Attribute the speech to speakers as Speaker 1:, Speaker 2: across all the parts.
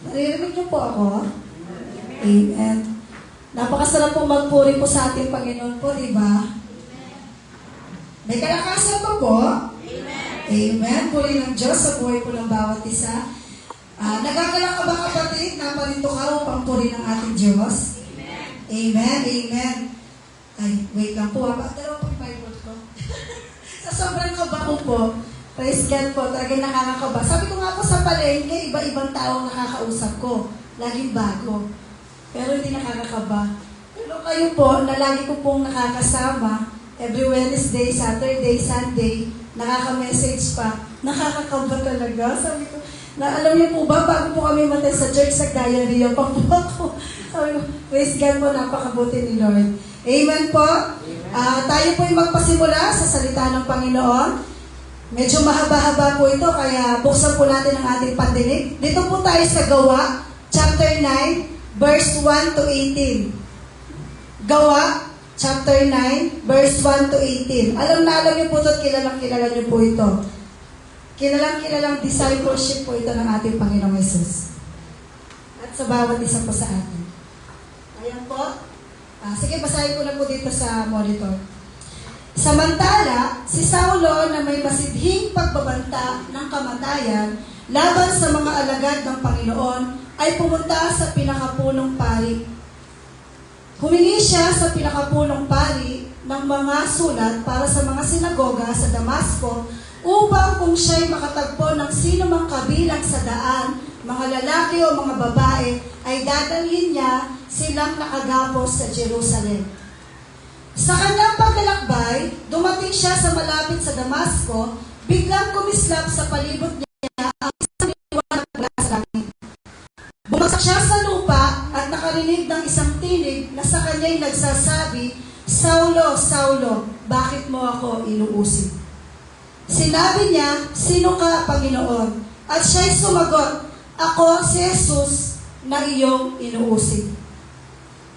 Speaker 1: Naririnig niyo po ako? Amen. Napakasarap po magpuri po sa ating Panginoon po, di ba? May kalakasan po po. Amen. Puri ng Diyos sa buhay po ng bawat isa. Nagagalak ka ba kapatid na parito ka upang puri ng ating Diyos? Amen. Amen. Ay, wait lang po. Dalawa po yung Bible ko. Sa sobrang kaba ko po, praise God po, talagang nakakakaba. Sabi ko nga po sa palengke, iba-ibang taong nakakausap ko. Laging bago. Pero hindi nakakakaba. Pero kayo po, na lagi ko pong nakakasama, every Wednesday, Saturday, Sunday, nakaka-message pa, nakakakaba talaga. Sabi ko, na alam niyo po ba, bago po kami matay sa church, sa diarrhea pa po ako. Sabi ko, praise God po, napakabuti ni Lord. Amen po. Tayo po yung magpasimula sa salita ng Panginoon. Medyo mahaba-haba po ito, kaya buksan po natin ang ating pandinig. Dito po tayo sa Gawa, chapter 9, verse 1 to 18. Gawa, chapter 9, verse 1 to 18. Alam niyo po ito at kilalang-kilala niyo po ito. Kilalang discipleship po ito ng ating Panginoong Yesus. At sa bawat isa po sa atin. Ayan po. Sige, basahin ko na po dito sa monitor. Samantala, si Saulo na may masidhing pagbabanta ng kamatayan laban sa mga alagad ng Panginoon ay pumunta sa pinakapunong pari. Humingi siya sa pinakapunong pari ng mga sulat para sa mga sinagoga sa Damasco upang kung siya'y makatagpo ng sino mang kabilang sa daan, mga lalaki o mga babae, ay dadalhin niya silang nakagapos sa Jerusalem. Sa kanyang paglalakbay, dumating siya sa malapit sa Damasco, biglang kumislap sa palibot niya ang isang liwanag mula sa langit. Bumagsak siya sa lupa at nakarinig ng isang tinig na sa kanya'y nagsasabi, "Saulo, Saulo, bakit mo ako inuusig?" Sinabi niya, "Sino ka, Panginoon?" At siya'y sumagot, "Ako si Jesus na iyong inuusig.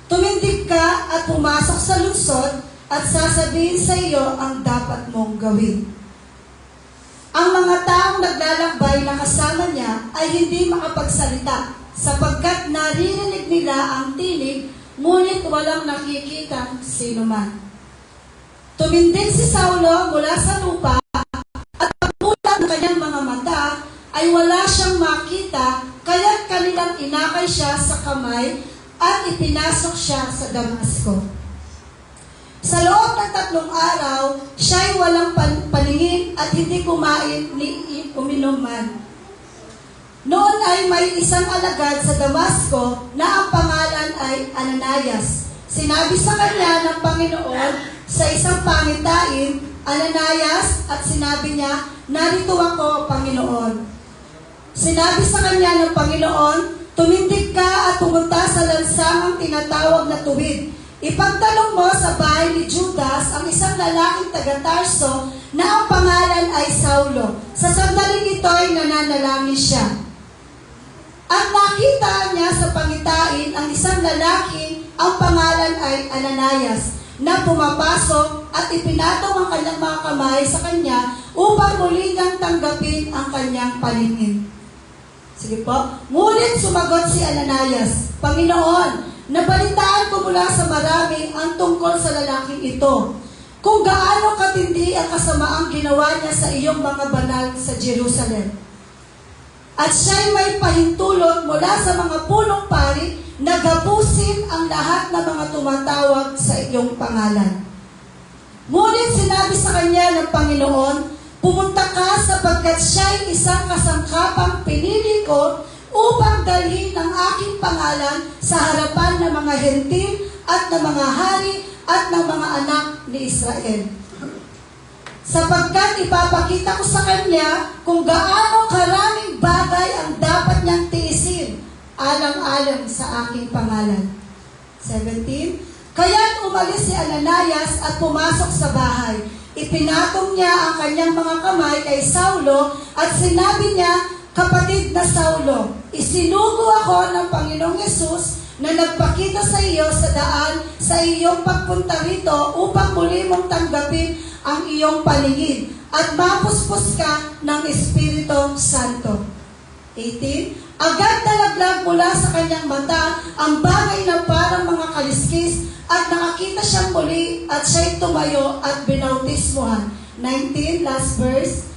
Speaker 1: Tumindig ka at pumasok sa lungsod at sasabihin sa iyo ang dapat mong gawin." Ang mga taong naglalakbay na kasama niya ay hindi makapagsalita sapagkat naririnig nila ang tinig ngunit walang nakikitang sino man. Tumindig si Saulo mula sa lupa at pagbulat ng kanyang mga mata ay wala siyang makita kaya't kanilang inakay siya sa kamay at ipinasok siya sa Damasco. Sa loob ng 3 araw, siya'y walang paningin at hindi kumain ni uminom man. Noon ay may isang alagad sa Damasco na ang pangalan ay Ananias. Sinabi sa kanya ng Panginoon sa isang pangitain, "Ananias," at sinabi niya, "Narito ako, Panginoon." Sinabi sa kanya ng Panginoon, "Tumindig ka at pumunta sa lansangang tinatawag na Tuwid. Ipagtanong mo sa bahay ni Judas ang isang lalaking taga-Tarso na ang pangalan ay Saulo. Sa sandaling ito ay nananalangin siya." At nakita niya sa pangitain ang isang lalaki, ang pangalan ay Ananias, na pumapasok at ipinatong ang kanyang mga kamay sa kanya upang muli niyang tanggapin ang kanyang paningin. Sige po. Ngunit sumagot si Ananias, "Panginoon, nabalitaan ko mula sa marami ang tungkol sa lalaking ito, kung gaano katindi ang kasamaang ginawa niya sa iyong mga banal sa Jerusalem. At siya'y may pahintulot mula sa mga punong pari na gabusin ang lahat ng mga tumatawag sa iyong pangalan." Ngunit sinabi sa kanya ng Panginoon, "Pumunta ka sapagkat siya'y isang kasangkapang pinili ko upang dalhin ang aking pangalan sa harapan ng mga hentil at ng mga hari at ng mga anak ni Israel. Sapagkat ipapakita ko sa kanya kung gaano karaming bagay ang dapat niyang tiisin alang-alang sa aking pangalan." 17. Kaya't umalis si Ananias at pumasok sa bahay. Ipinatong niya ang kanyang mga kamay kay Saulo at sinabi niya, "Kapatid na Saulo, isinugo ako ng Panginoong Yesus na nagpakita sa iyo sa daan sa iyong pagpunta rito upang muli mong tanggapin ang iyong paningin at mapuspos ka ng Espiritu Santo." 18. Agad nalaglag mula sa kanyang mata ang bagay na parang mga kaliskis at nakakita siyang muli at siya'y tumayo at binautismuhan. 19, last verse.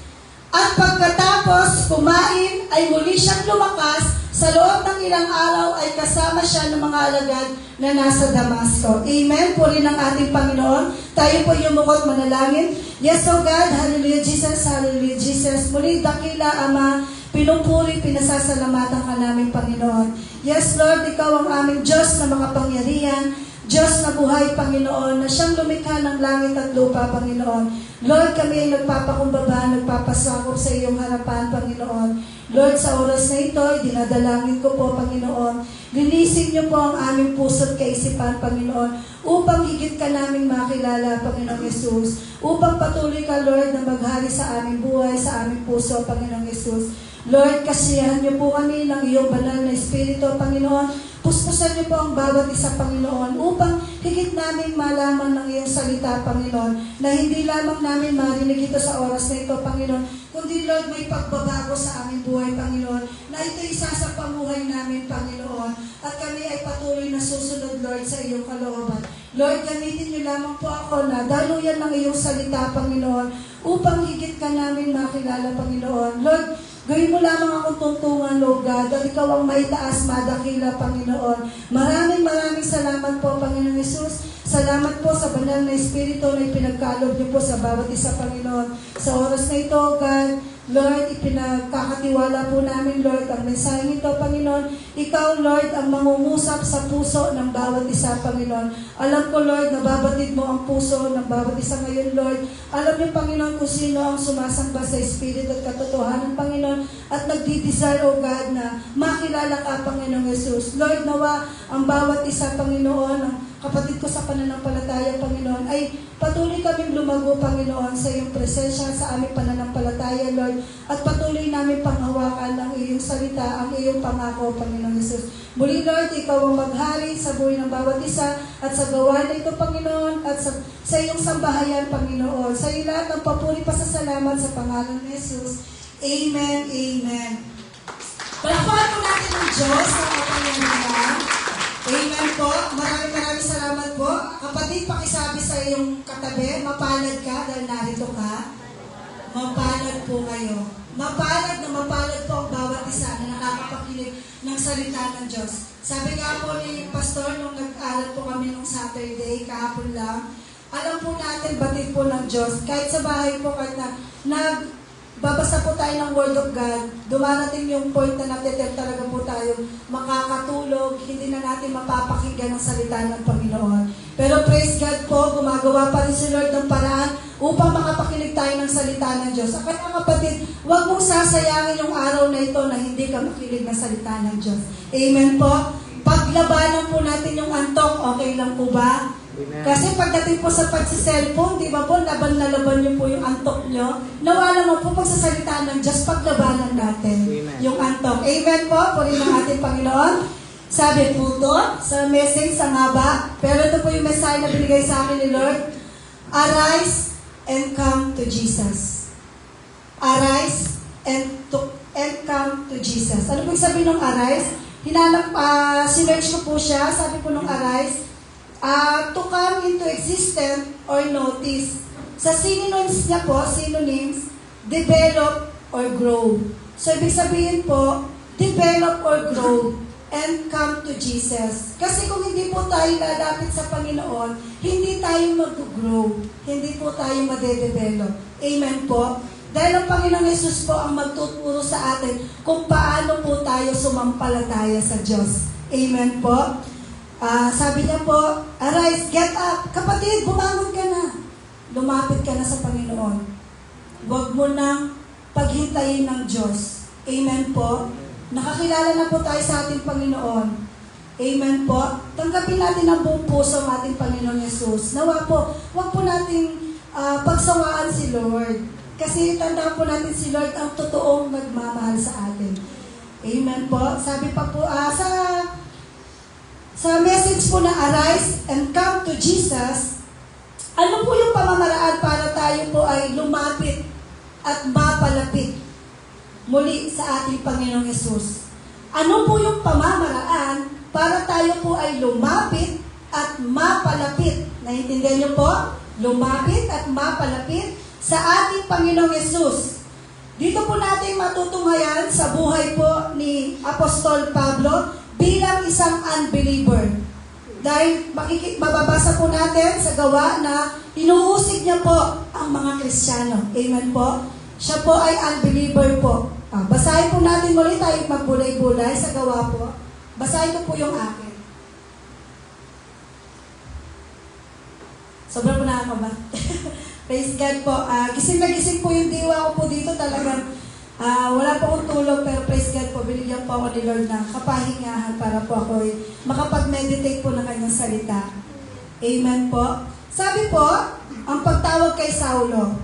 Speaker 1: At pagkatapos kumain ay muli siyang lumakas. Sa loob ng ilang araw ay kasama siya ng mga alagad na nasa Damasco. Amen. Puri ng ating Panginoon. Tayo po yumukot manalangin. Yes, O God. Hallelujah, Jesus. Hallelujah, Jesus. Muli, dakila, Ama. Pinupuri, pinasasalamatan ka namin, Panginoon. Yes, Lord, Ikaw ang aming Diyos na makapangyarihan. Diyos na buhay, Panginoon, na siyang lumikha ng langit at lupa, Panginoon. Lord, kami ay nagpapakumbaba, nagpapasakop sa iyong harapan, Panginoon. Lord, sa oras na ito, dinadalangin ko po, Panginoon. Linisin niyo po ang aming puso't kaisipan, Panginoon, upang higit ka naming makilala, Panginoong Yesus. Upang patuloy ka, Lord, na maghari sa aming buhay, sa aming puso, Panginoong Yesus. Lord, kasiyahan niyo po kami ng iyong banal na Espiritu, Panginoon. Puspusan niyo po ang bawat isa, Panginoon, upang higit namin malaman ng iyong salita, Panginoon, na hindi lamang namin marinig ito sa oras na ito, Panginoon, kundi, Lord, may pagbabago sa aming buhay, Panginoon, na ito isa sa pamuhay namin, Panginoon, at kami ay patuloy na susunod, Lord, sa iyong kalooban. Lord, gamitin niyo lamang po ako na daluyan ng iyong salita, Panginoon, upang higit ka namin makilala, Panginoon. Lord, gawin mo lamang akong tuntungan, Lord God, at ikaw ang maitaas, madakila, Panginoon. Maraming salamat po, Panginoon Yesus. Salamat po sa banal na Espiritu na ipinagkaloob niyo po sa bawat isa, Panginoon. Sa oras na ito, God, Lord, ipinagkakatiwala po namin, Lord, ang mensaheng ito, Panginoon. Ikaw, Lord, ang mangungusap sa puso ng bawat isa, Panginoon. Alam ko, Lord, nababatid mo ang puso ng bawat isa ngayon, Lord. Alam niyo, Panginoon, kung sino ang sumasamba sa Espiritu at katotohanan, Panginoon, at nagdi-desire, O God, na makilala ka, Panginoong Yesus. Lord, nawa ang bawat isa, Panginoon, ang kapatid ko sa pananampalataya, Panginoon, ay patuloy kaming lumago, Panginoon, sa iyong presensya, sa aming pananampalataya, Lord, at patuloy namin panghawakan ang iyong salita, ang iyong pangako, Panginoon Jesus. Muli, Lord, ikaw ang maghari sa buhay ng bawat isa at sa gawa na ito, Panginoon, at sa iyong sambahayan, Panginoon. Sa iyo lahat ng papuri, pasasalamat sa pangalan ni Jesus. Amen, amen. Palakpakan po natin ang Diyos sa kapangyarihan. Amen po. Maraming salamat po. Kapatid, pakisabi sa iyong katabi, mapalad ka dahil narito ka. Mapalad po kayo. Mapalad po ang bawat isa na nakakapakinig ng salita ng Diyos. Sabi nga po ni Pastor, nung nag-aral po kami nung Saturday, kahapon lang, alam po natin, batid po ng Diyos. Kahit sa bahay po, kahit na babasa po tayo ng Word of God, dumarating yung point na natitem talaga po tayo makakatulog, hindi na natin mapapakinggan ang salita ng Panginoon. Pero praise God po, gumagawa pa rin si Lord ng paraan upang makapakinig tayo ng salita ng Diyos. Kaya kapatid, huwag mong sasayangin yung araw na ito na hindi ka makinig ng salita ng Diyos. Amen po? Paglabanan po natin yung antok, okay lang po ba? Amen. Kasi pagdating po sa pagsiselfone, di ba po, laban na laban niyo po yung antok nyo. Nawa naman po pagsasalita ng Diyos, paglabanan natin. Amen. Yung antok. Amen po, puri ng ating Panginoon. Sabi po ito, sa message, sa haba, pero ito po yung message na binigay sa akin ni Lord. Arise and come to Jesus. Arise and come to Jesus. Ano po yung sabi ng arise? Hinanap, sinerch ko po siya, sabi po nung arise, to come into existence or notice. Sa synonyms niya po, develop or grow. So, ibig sabihin po, develop or grow and come to Jesus. Kasi kung hindi po tayo lalapit sa Panginoon, hindi tayo mag-grow. Hindi po tayo madedevelop. Amen po? Dahil ang Panginoong Yesus po ang magtuturo sa atin kung paano po tayo sumampalataya sa Diyos. Amen po? Sabi niya po, arise, get up. Kapatid, bumangon ka na. Lumapit ka na sa Panginoon. Huwag mo nang paghintayin ng Diyos. Amen po? Nakakilala na po tayo sa ating Panginoon. Amen po? Tanggapin natin ang buong puso ang ating Panginoon Yesus. Nawa po, huwag po nating pagsawaan si Lord. Kasi tandaan po natin si Lord ang totoong nagmamahal sa atin. Amen po? Sabi pa po, sa message po na arise and come to Jesus, ano po yung pamamaraan para tayo po ay lumapit at mapalapit muli sa ating Panginoong Yesus? Ano po yung pamamaraan para tayo po ay lumapit at mapalapit? Naiintindihan niyo po? Lumapit at mapalapit sa ating Panginoong Yesus. Dito po natin matutunghayan sa buhay po ni Apostol Pablo bilang isang unbeliever. Dahil mababasa po natin sa gawa na inuusig niya po ang mga Kristiyano. Amen po? Siya po ay unbeliever po. Basahin po natin muli tayo magbulay-bulay sa gawa po. Basahin ko po yung akin. Sobrang po nakakaba. Praise God po. Gising na gising po yung diwa ko po dito. Talagang wala po akong tulog, pero praise God po, binigyan po ako ni Lord ng kapahingahan para po ako makapag-meditate po ng kanyang salita. Amen po. Sabi po, ang pagtawag kay Saulo.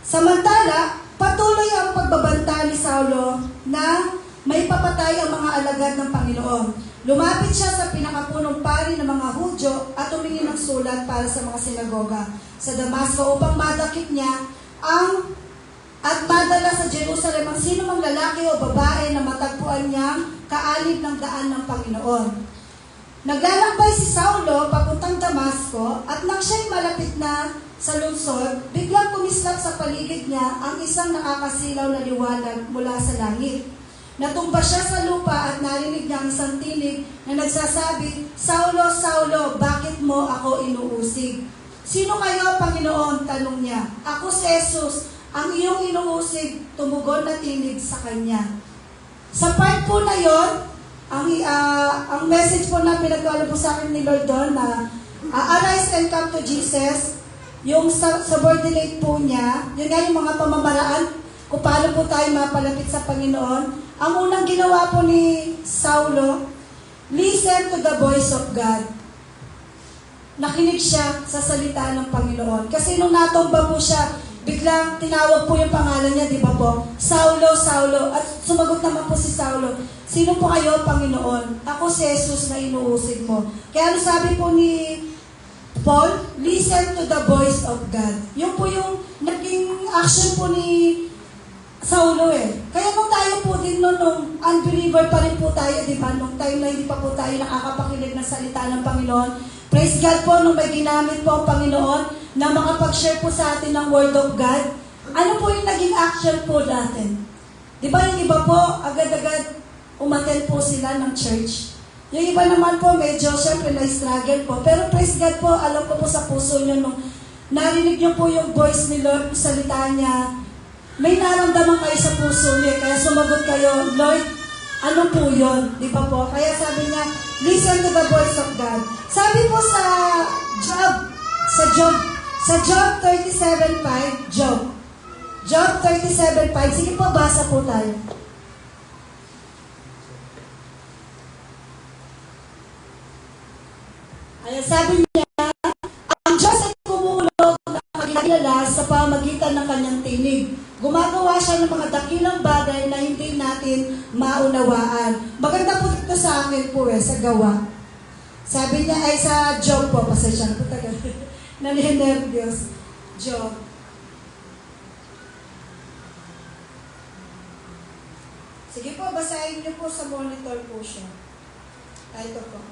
Speaker 1: Samantala, patuloy ang pagbabanta ni Saulo na may papatay ang mga alagad ng Panginoon. Lumapit siya sa pinakapunong pari ng mga Hudyo at humingi ng sulat para sa mga sinagoga sa Damasco upang madakip niya at madala sa Jerusalem ang sino mang lalaki o babae na matagpuan niyang kaalib ng daan ng Panginoon. Naglalakbay si Saulo papuntang Damasco at nang siya'y malapit na sa lungsod, biglang kumislap sa paligid niya ang isang nakakasilaw na liwanag mula sa langit. Natumba siya sa lupa at narinig niya ang isang tinig na nagsasabi, "Saulo, Saulo, bakit mo ako inuusig?" "Sino kayo, Panginoon?" tanong niya. "Ako si Jesus, ang iyong inuusig," tumugon na tinig sa kanya. Sa part po na yon, ang message po na pinagkala po sa akin ni Lord doon na arise and come to Jesus, yung subordinate po niya, yun nga yung mga pamamaraan kung paano po tayo mapalapit sa Panginoon. Ang unang ginawa po ni Saulo, listen to the voice of God. Nakinig siya sa salita ng Panginoon. Kasi nung natumba po siya, biglang tinawag po yung pangalan niya, di ba po? Saulo, Saulo. At sumagot naman po si Saulo, "Sino po kayo, Panginoon?" "Ako si Jesus na inuusig mo." Kaya ano sabi po ni Paul? Listen to the voice of God. Yung po yung naging action po ni Saulo Kaya nung tayo po din nung unbeliever pa rin po tayo, di ba? Nung time na hindi pa po tayo nakakapakinig ng salita ng Panginoon. Praise God po, nung may ginamit po ang Panginoon na makapag-share po sa atin ng Word of God. Ano po yung naging action po natin? Di ba yung iba po, agad-agad umattend po sila ng church. Yung iba naman po, medyo syempre na-struggle po. Pero praise God po, alam ko po sa puso nyo, nung narinig nyo po yung voice ni Lord, salita niya, may naramdaman kayo sa puso niya, kaya sumagot kayo, "Lord, ano po yun?" Di ba po? Kaya sabi niya, listen to the voice of God. Sabi po sa Job 37:5, Job 37:5, sige po, basa po tayo. Ayan, sabi niya, ang Diyos ay kumulog na magkilala sa pamagitan ng kanyang tinig. Gumagawa siya ng mga dakilang bagay na hindi natin maunawaan. Maganda po dito sa akin po sa gawa. Sabi niya ay sa Job po, pasensya na po tagal. Naninervyos. Job. Sige po, basahin niyo po sa monitor po siya. Ito po.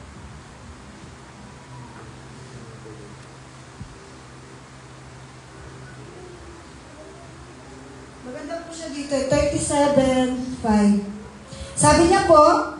Speaker 1: Maganda po siya dito, 37:5. Sabi niya po,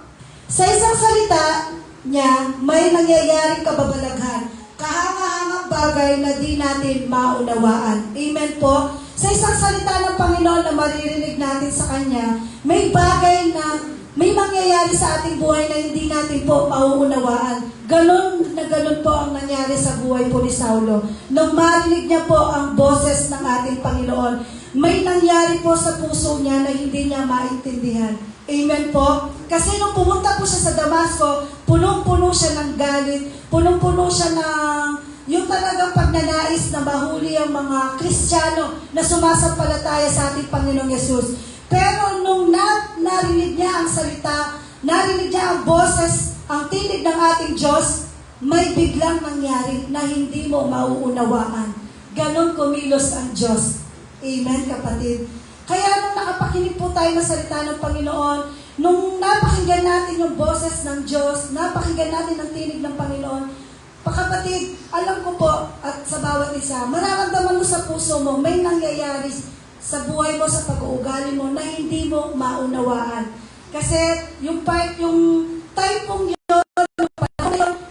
Speaker 1: sa isang salita niya, may nangyayaring kababalaghan, kahanga-hangang bagay na di natin maunawaan. Amen po. Sa isang salita ng Panginoon na maririnig natin sa Kanya, may bagay na may mangyayari sa ating buhay na hindi natin po mauunawaan. Ganon na ganon po ang nangyari sa buhay po ni Saulo. Nung marinig niya po ang boses ng ating Panginoon, may nangyari po sa puso niya na hindi niya maintindihan. Amen po? Kasi nung pumunta po siya sa Damasco, punong-puno siya ng galit, punong-puno siya ng yung talagang pagnanais na mahuli ang mga Kristiyano na sumasampalataya sa ating Panginoong Yesus. Pero nung narinig niya ang salita, narinig niya ang boses, ang tinig ng ating Diyos, may biglang nangyari na hindi mo mauunawaan. Ganon kumilos ang Diyos. Amen, kapatid. Kaya nung nakapakinig po tayo ng salita ng Panginoon, nung napakinggan natin yung boses ng Diyos, napakinggan natin ang tinig ng Panginoon, pakapatid, alam ko po, at sa bawat isa, mararamdaman mo sa puso mo, may nangyayari sa buhay mo, sa pag-uugali mo, na hindi mo maunawaan. Kasi yung time pong yun,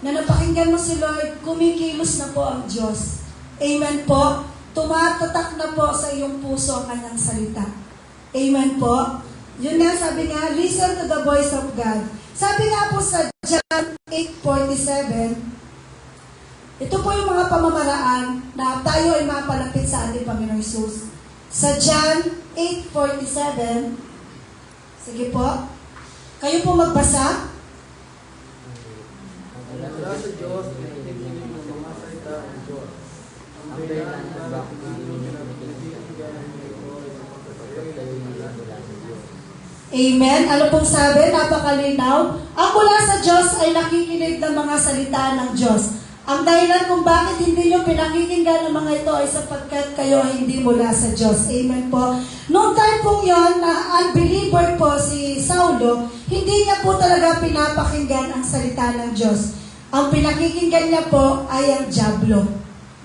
Speaker 1: na napakinggan mo si Lord, kumikilos na po ang Diyos. Amen po. Tumatatak na po sa iyong puso ang kanyang salita. Amen po. Yun nga, sabi nga, listen to the voice of God. Sabi nga po sa John 8:47, ito po yung mga pamamaraan na tayo ay mapalapit sa ating Panginoong Hesus. Sa John 8:47, sige po, kayo po magbasa.
Speaker 2: Mula sa Diyos, pinagtigilin ng mga salita ng Diyos. Ang dahilan na bakit hindi nyo pinagtigilin ng ito ay sapagkat kayo mula sa Diyos.
Speaker 1: Amen. Ano pong sabi? Napakalinaw. Ang mula sa Diyos ay nakikinig ng mga salita ng Diyos. Ang dahilan kung bakit hindi nyo pinakikinggan ng mga ito ay sapagkat kayo hindi mula sa Diyos. Amen po. Noong time pong yon na unbeliever po si Saulo, hindi niya po talaga pinapakinggan ang salita ng Diyos. Ang pinakikinggan niya po ay ang dyablo.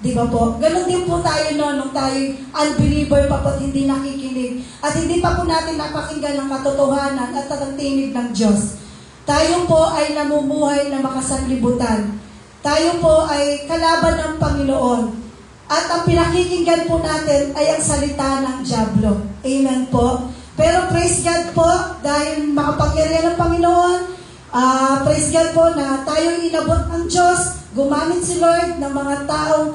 Speaker 1: Di ba po? Ganon din po tayo noon nung tayo unbeliever pa po at hindi nakikinig. At hindi pa po natin napakinggan ng katotohanan at ang tinig ng Diyos. Tayo po ay namumuhay na makasanlibutan. Tayo po ay kalaban ng Panginoon. At ang pinakikinggan po natin ay ang salita ng dyablo. Amen po. Pero praise God po, dahil makapangyarihan ng Panginoon, praise God po na tayo inabot ng Diyos, gumamit si Lord ng mga taong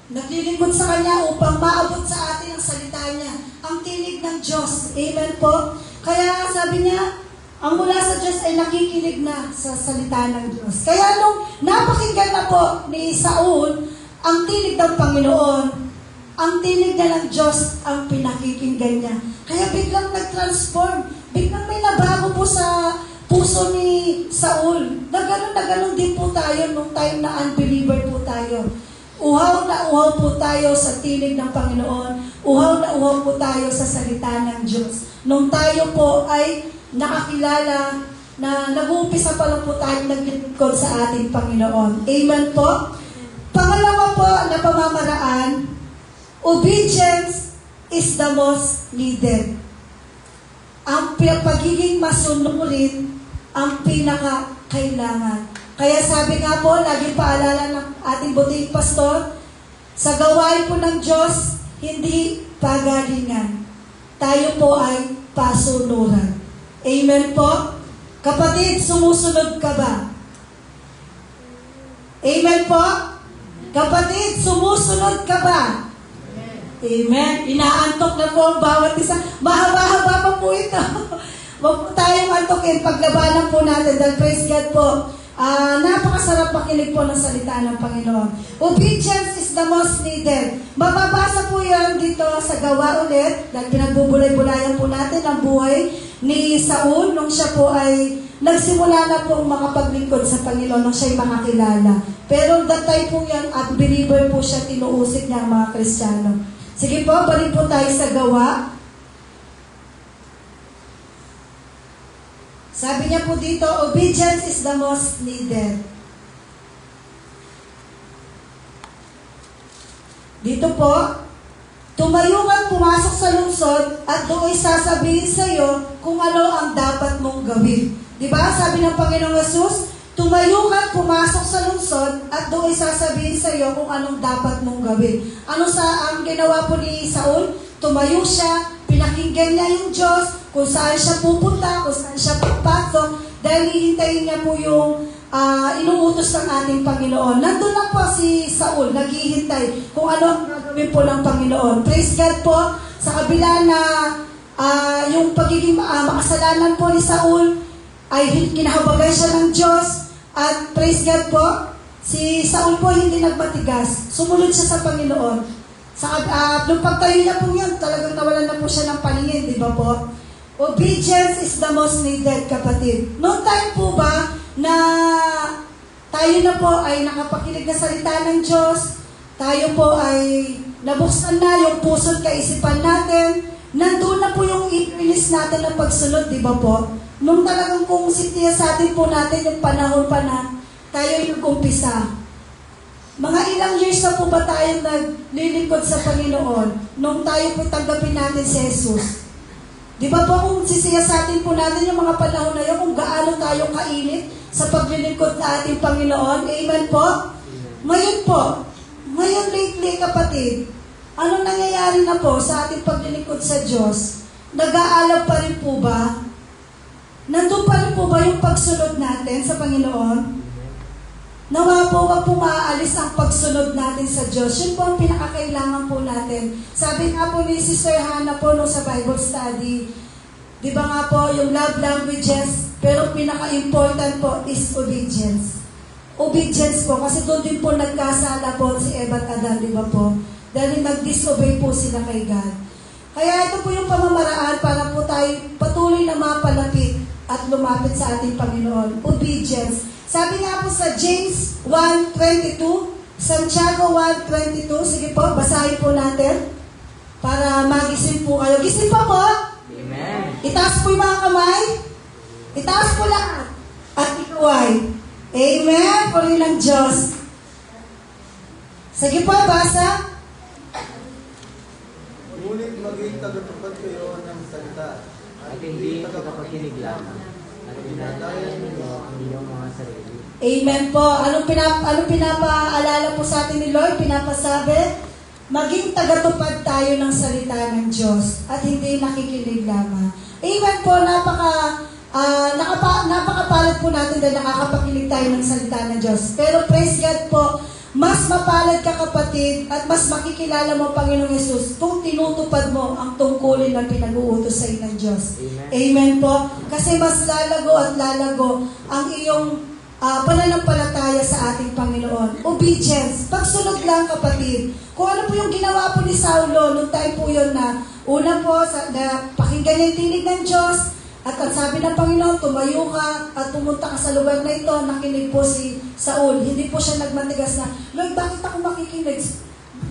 Speaker 1: naglilingkod sa Kanya upang maabot sa atin ang salita niya, ang tinig ng Diyos. Amen po. Kaya sabi niya, ang mula sa Diyos ay nakikinig na sa salita ng Diyos. Kaya nung napakinggan na po ni Saul ang tinig ng Panginoon, ang tinig na ng Diyos ang pinakikinggan niya. Kaya biglang nag-transform, biglang may nabago po sa puso ni Saul. Na ganon din po tayo nung time na unbeliever po tayo. Uhaw na uhaw po tayo sa tinig ng Panginoon. Uhaw na uhaw po tayo sa salita ng Diyos. Nung tayo po ay nakakilala na nag-uumpisa pa lang po tayo naglilingkod sa ating Panginoon. Amen po. Pangalawa po na pamamaraan, obedience is the most needed. Ang pagiging masunurin ang pinakakailangan. Kaya sabi nga po, laging paalala ng ating buting pastor, sa gawain po ng Diyos, hindi pagalingan. Tayo po ay pasunuran. Amen po? Kapatid, sumusunod ka ba? Amen po? Kapatid, sumusunod ka ba? Amen. Inaantok na po ang bawat isa. Mahaba-haba pa po ito. Huwag po tayong antokin. Paglabanan po natin. Dahil praise God po. Napakasarap pakinig po ng salita ng Panginoon. Obedience is the most needed. Mababasa po yan dito sa Gawa ulit. Dahil pinagbubulay-bulayan po natin ang buhay ni Saul nung siya po ay nagsimula na pong makapaglingkod sa Panginoon nung siya'y makakilala. Pero that time po yan, at believer po siya, tinuusik niya ang mga Kristiyano. Sige po, balik po tayo sa Gawa. Sabi niya po dito, obedience is the most needed. Dito po, tumayo kang pumasok sa lungsod at doon sasabihin sa iyo kung ano ang dapat mong gawin. Diba? Sabi ng Panginoong Hesus, tumayo kang pumasok sa lungsod at doon sasabihin sa iyo kung anong dapat mong gawin. Ano ang ginawa po ni Saul? Tumayo siya, pinakinggan niya yung Diyos, kung saan siya pupunta, kung saan siya papasok, dahil hihintayin niya po yung inuutos ng ating Panginoon. Nandun lang po si Saul, naghihintay kung ano ang gagawin po ng Panginoon. Praise God po, sa kabila na yung pagiging makasalanan po ni Saul, ay kinahabagan siya ng Diyos, at praise God po, si Saul po hindi nagmatigas, sumunod siya sa Panginoon. Nung pagtayo niya po yun, talagang nawalan na po siya ng paningin, di ba po? Obedience is the most needed, kapatid. Noong time po ba na tayo na po ay nakapakinig na salita ng Diyos, tayo po ay nabuksan na yung puso't kaisipan natin, nandun na po yung i-release natin ng pagsunod, di ba po? Nung talagang kung sitiyasatin po natin yung panahon pa na tayo yung kumpisa. Mga ilang years na po ba tayo naglilingkod sa Panginoon nung tayo po tanggapin natin si Jesus? Di ba po kung sisiyasatin po natin yung mga panahon na yun, kung gaano tayo kainit sa paglilingkod na ating Panginoon? Amen po? Ngayon po, ngayon lately kapatid, ano nangyayari na po sa ating paglilingkod sa Diyos? Nag-aalab pa rin po ba? Nandun pa rin po ba yung pagsunod natin sa Panginoon? Nawa po, wag po maaalis ang pagsunod natin sa Diyos. Yun po ang pinakakailangan po natin. Sabi nga po ni Sister Hannah po no, sa Bible study, di ba nga po, yung love languages, pero pinaka-important po is obedience. Obedience po, kasi doon din po nagkasala po si Eva at Adan, di ba po? Dahil nag-disobey po sila kay God. Kaya ito po yung pamamaraan para po tayo patuloy na mapalapit at lumapit sa ating Panginoon. Obedience. Sabi nga po sa James 1:22, Santiago 1:22, sige po, basahin po natin para magising po kayo. Gising pa po?
Speaker 2: Amen.
Speaker 1: Itaas po yung mga kamay. Itaas po lahat. At ikuway. Amen. Puri ng Diyos. Sige po, basa.
Speaker 3: Ngunit maging tagatupad kayo ng salita
Speaker 2: At hindi tagapakinig lamang. At dinadayan ninyo ang inyong mga sarili.
Speaker 1: Amen po. Anong pinapaalala po sa atin ni Lord? Pinapasabi, maging tagatupad tayo ng salita ng Diyos at hindi nakikinig lamang. Amen po. Napakapalad po natin dahil nakakapakinig tayo ng salita ng Diyos. Pero praise God po, mas mapalad ka kapatid at mas makikilala mo Panginoong Yesus kung tinutupad mo ang tungkulin na pinag-uutos sa iyo ng Diyos.
Speaker 2: Amen.
Speaker 1: Amen po. Kasi mas lalago at lalago ang iyong pananampalataya sa ating Panginoon. Obedience. Pagsunod lang kapatid. Kung ano po yung ginawa po ni Saulo, noong time po yun na una po, na pakinggan niya yung tinig ng Diyos, at ang sabi ng Panginoon, tumayo ka at pumunta ka sa lugar na ito, nakinig po si Saul. Hindi po siya nagmatigas na, Lord, bakit ako makikinig?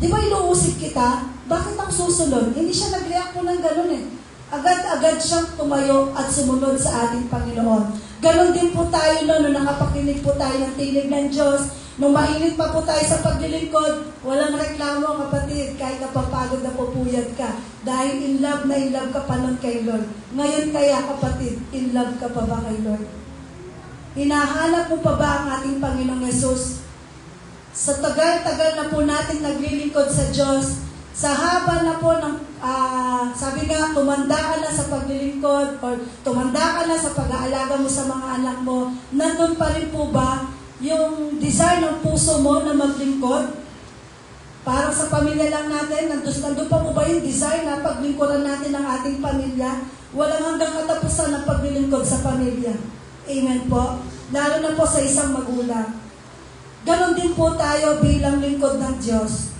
Speaker 1: Di ba inuusig kita? Bakit ako susunod? Hindi siya nag-react po ng ganun eh. Agad-agad siyang tumayo at sumunod sa ating Panginoon. Ganon din po tayo nung nakapakinig po tayo ng tinig ng Diyos. Nung mainit pa po tayo sa paglilingkod, walang reklamo kapatid, kahit napapagod na pupuyat ka. Dahil in love ka pa nun kay Lord. Ngayon kaya kapatid, in love ka pa ba kay Lord? Hinahanap mo pa ba ang ating Panginoong Yesus? Sa tagal-tagal na po natin naglilingkod sa Diyos, sa haba na po ng, sabi nga, tumanda ka na sa paglilingkod or tumanda ka na sa pag-aalaga mo sa mga anak mo, nandun pa rin po ba yung desire ng puso mo na maglingkod? Parang sa pamilya lang natin, nandun pa po ba yung desire na paglingkodan natin ang ating pamilya? Walang hanggang katapusan ng paglilingkod sa pamilya. Amen po. Lalo na po sa isang magulang. Ganon din po tayo bilang lingkod ng Diyos.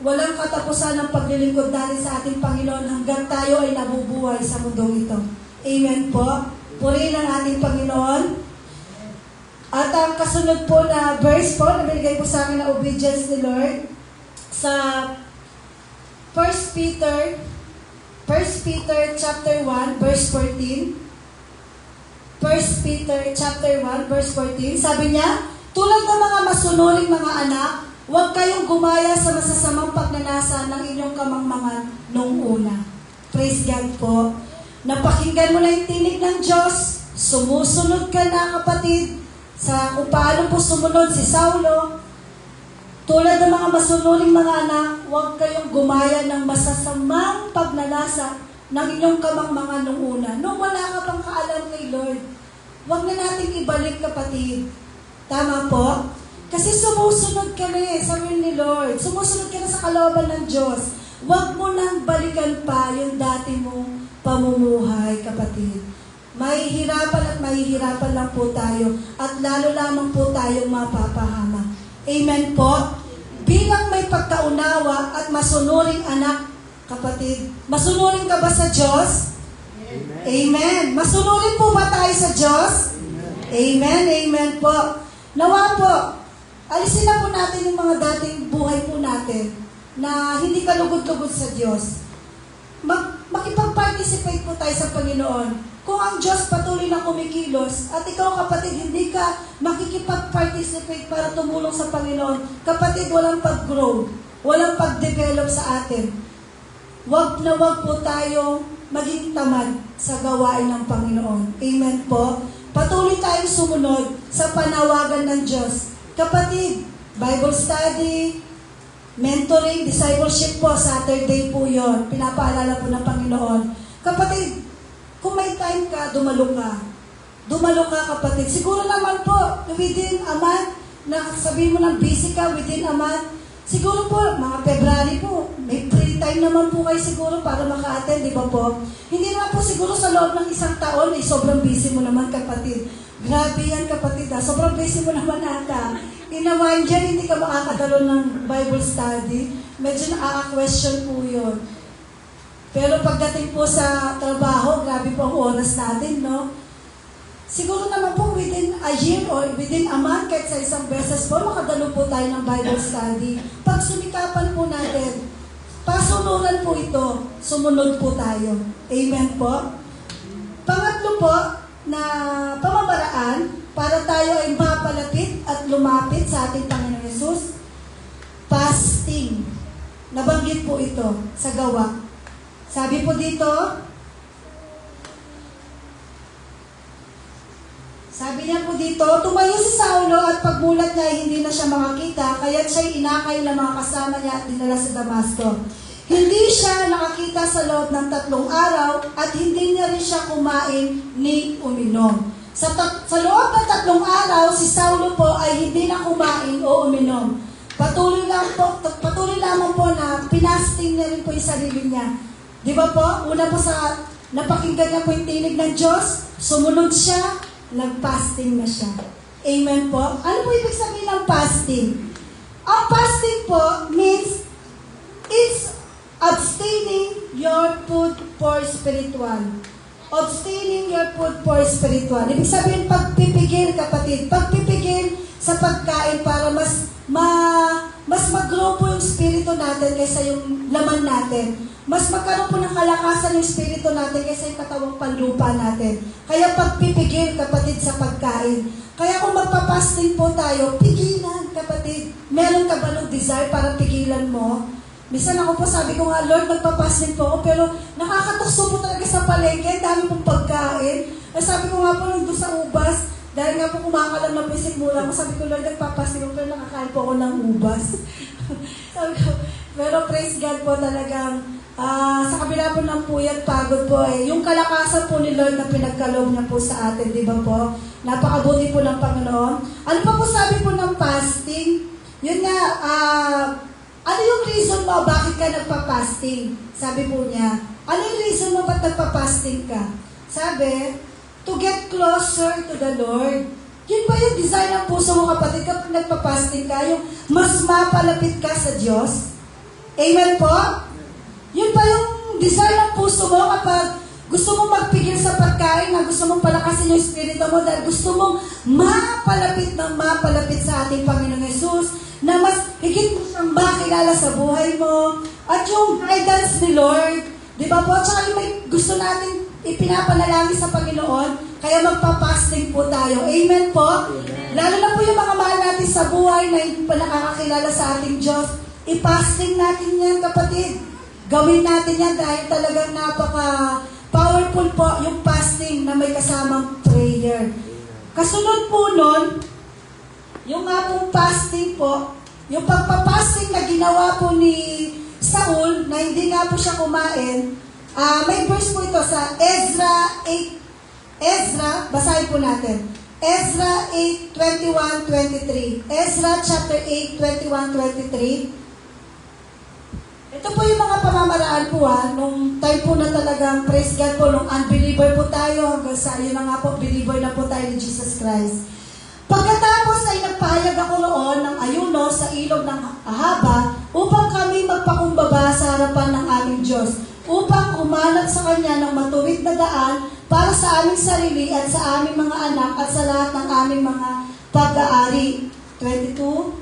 Speaker 1: Walang katapusan ng paglilingkod natin sa ating Panginoon hanggang tayo ay nabubuhay sa mundong ito. Amen po. Purihin ang ating Panginoon. At ang kasunod po na verse po, na binigay po sa akin na obedience ni Lord, sa 1 Peter chapter 1, verse 14. 1 Peter chapter 1, verse 14, sabi niya, tulad ng mga masunuring mga anak, huwag kayong gumaya sa masasamang pagnanasa ng inyong kamangmangan noong una. Praise God po. Napakinggan mo na yung tinig ng Diyos, sumusunod ka na kapatid, sa kung paano po sumunod si Saulo. Tulad ng mga masunuring mga anak, huwag kayong gumaya ng masasamang pagnanasa ng inyong kamangmangan noong una. Nung wala ka pang kaalam kay Lord, huwag na natin ibalik kapatid. Tama po? Kasi sumusunod ka na sa will ni Lord. Sumusunod ka na sa kalooban ng Diyos. Huwag mo nang balikan pa yung dati mong pamumuhay, kapatid. Mahihirapan lang po tayo at lalo lamang po tayong mapapahamak. Amen po? Bilang may pagkaunawa at masunuring anak, kapatid, masunuring ka ba sa Diyos?
Speaker 2: Amen.
Speaker 1: Amen. Masunurin po ba tayo sa Diyos? Amen. Amen po. Nawa po, alisin na po natin yung mga dating buhay po natin na hindi kalugod-lugod sa Diyos. makipag-participate po tayo sa Panginoon. Kung ang Diyos patuloy na kumikilos at ikaw kapatid hindi ka makikipag-participate para tumulong sa Panginoon, kapatid walang pag-grow, walang pag-develop sa atin. Wag na wag po tayong maging tamad sa gawain ng Panginoon. Amen po. Patuloy tayong sumunod sa panawagan ng Diyos. Kapatid, Bible study, mentoring, discipleship po, Saturday po yon. Pinapaalala po ng Panginoon. Kapatid, kung may time ka, dumalo ka. Dumalo ka, kapatid. Siguro naman po, within a month, na sabihin mo ng busy ka within a month, siguro po, mga February po, may free time naman po kayo siguro para maka-attend, di ba po? Hindi naman po siguro sa loob ng isang taon, sobrang busy mo naman, kapatid. Grabe yan, kapatid, ha? Sobrang busy mo naman ata. Inawain dyan, hindi ka makakadalo ng Bible study. Medyo nakaka-question po yun. Pero pagdating po sa trabaho, grabe po ang oras natin, no? Siguro naman po within a year or within a month, kahit sa isang beses po, makadalo po tayo ng Bible study. Pag sumikapan po natin, pasunuran po ito, sumunod po tayo. Amen po. Pangatlo po, na pamamaraan para tayo ay mapalapit at lumapit sa ating Panginoon Yesus, fasting. Nabanggit po ito sa gawa. Sabi po dito, sabi niya po dito, tumayo si Saulo at pagmulat niya ay hindi na siya makakita, kaya't siya'y inakay ng mga kasama niya at dinala sa Damasco. Hindi siya nakakita sa loob ng 3 araw at hindi niya rin siya kumain ni uminom. Sa loob ng 3 araw, si Saulo po ay hindi na kumain o uminom. Patuloy lamang po na pinasting niya rin po yung sarili niya. Di ba po? Una po sa napakinggan niya po yung tinig ng Diyos, sumunod siya, nag-fasting na siya. Amen po? Ano po ibig sabihin ng fasting? Ang fasting po means it's abstaining your food for spiritual. Abstaining your food for spiritual. Ibig sabihin, pagpipigil, kapatid. Pagpipigil sa pagkain para mas mag-grow po yung spirito natin kaysa yung laman natin. Mas magkaroon po ng kalakasan yung spirito natin kaysa yung katawang panlupa natin. Kaya pagpipigil, kapatid, sa pagkain. Kaya kung magpapasting po tayo, pigilan, kapatid. Meron ka ba ng desire para pigilan mo? Minsan ako po, sabi ko nga, Lord, magpapasting po ako, pero nakakatukso po talaga sa palengke, dami pong pagkain. Sabi ko nga po, nung doon sa ubas, dahil nga po kumakalam na po yung sigmula ko, sabi ko, Lord, nagpapasting ako, pero nakakain po ako ng ubas. Sabi ko, pero praise God po talagang, sa kabila po ng puyat, pagod po yung kalakasan po ni Lord na pinagkaloob niya po sa atin, di ba po? Napakabuti po ng Panginoon. Ano pa po sabi po ng fasting? Yun nga, ano yung reason mo bakit ka nagpa-fasting? Sabi po niya, ano yung reason mo ba't nagpa-fasting ka? Sabi, to get closer to the Lord. Yun ba yung desire ng puso mo, kapatid, kapag nagpa-fasting ka? Yung mas mapalapit ka sa Diyos? Amen po? Yun ba yung desire ng puso mo kapag gusto mong magpigil sa pagkain, na gusto mong palakasin yung spirito mo dahil gusto mong mapalapit sa ating Panginoong Yesus, na mas higit mo siyang makilala sa buhay mo, at yung guidance ni Lord, di ba po? Tsaka yung may gusto natin ipinapanalangin sa Panginoon, kaya magpa-fasting po tayo. Amen po? Amen. Lalo na po yung mga mahal natin sa buhay na hindi pa nakakakilala sa ating Diyos, i-fasting natin yan, kapatid. Gawin natin yan dahil talagang napaka-powerful po yung fasting na may kasamang prayer. Kasunod po nun, yung nga pong fasting po, yung pagpapasting na ginawa po ni Saul, na hindi nga po siya kumain, may verse po ito sa Ezra 8. Ezra, basahin po natin. Ezra 8:21-23. Ezra chapter 8, 21-23. Ito po yung mga pamamaraan po nung time po na talagang, praise God po, nung unbeliever po tayo, hanggang sa yun na nga po, believer na po tayo ni Jesus Christ. Pagkatapos ay nagpahayag ako roon ng ayuno sa ilog ng Ahaba upang kami magpakumbaba sa harapan ng aming Diyos, upang umanap sa Kanya ng matuwid na daan para sa aming sarili at sa aming mga anak at sa lahat ng aming mga pag-aari. 22.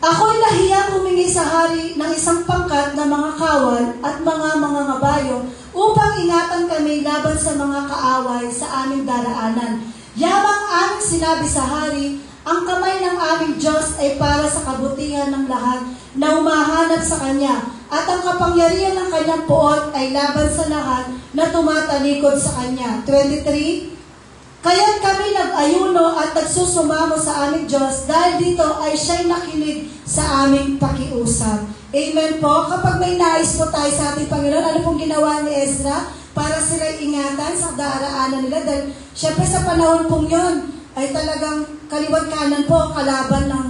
Speaker 1: Ako'y nahiyang humingi sa hari ng isang pangkat na mga kawal at mga ngabayo upang ingatan kami laban sa mga kaaway sa aming daraanan. Yamang aming sinabi sa hari, ang kamay ng aming Diyos ay para sa kabutihan ng lahat na umahanap sa Kanya, at ang kapangyarihan ng Kanyang puot ay laban sa lahat na tumatalikod sa Kanya. 23. Kaya't kami nag-ayuno at nagsusumamo sa aming Diyos dahil dito ay siya'y nakinig sa aming pakiusap. Amen po. Kapag may nais po tayo sa ating Panginoon, ano pong ginawa ni Ezra para sila'y ingatan sa daraanan nila? Dahil syempre sa panahon pong yon ay talagang kaliwat kanan po kalaban ng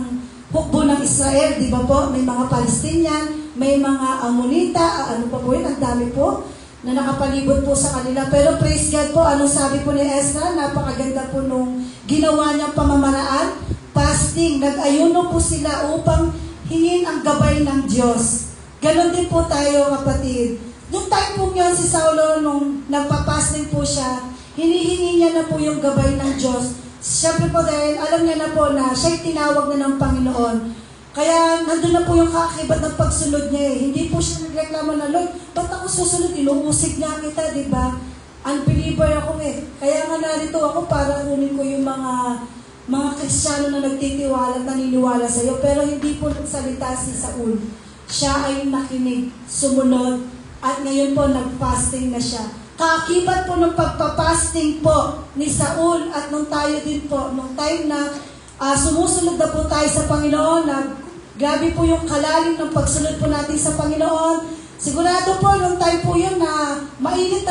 Speaker 1: hukbo ng Israel. Di ba po? May mga Palestinian, may mga Amonita, ano pa po yun? Ang dami po na nakapalibot po sa kanila. Pero praise God po, anong sabi po ni Ezra? Napakaganda po nung ginawa niyang pamamaraan. Fasting, nag-ayuno po sila upang hingin ang gabay ng Diyos. Ganon din po tayo, kapatid. Nung time po yun, si Saulo, nung nagpapasting po siya, hinihingi niya na po yung gabay ng Diyos. Siyempre po dahil alam niya na po na siya'y tinawag na ng Panginoon. Kaya nandun na po yung kaakibat ng pagsunod niya eh. Hindi po siya nagreklamo na, Lord, ba't ako susunod? Inuusig niya kita, di ba? Unbeliever ako eh. Kaya nga narito ako para kunin ko yung mga Kristiyano na nagtitiwala, naniniwala sa iyo. Pero hindi po nagsalita si Saul. Siya ay nakinig, sumunod, at ngayon po nag-fasting na siya. Kaakibat po ng pagpapasting po ni Saul at nung tayo din po, nung time na sumusunod na po tayo sa Panginoon, na grabe po yung kalalim ng pagsunod po natin sa Panginoon. Sigurado po, nung time po yun na mainit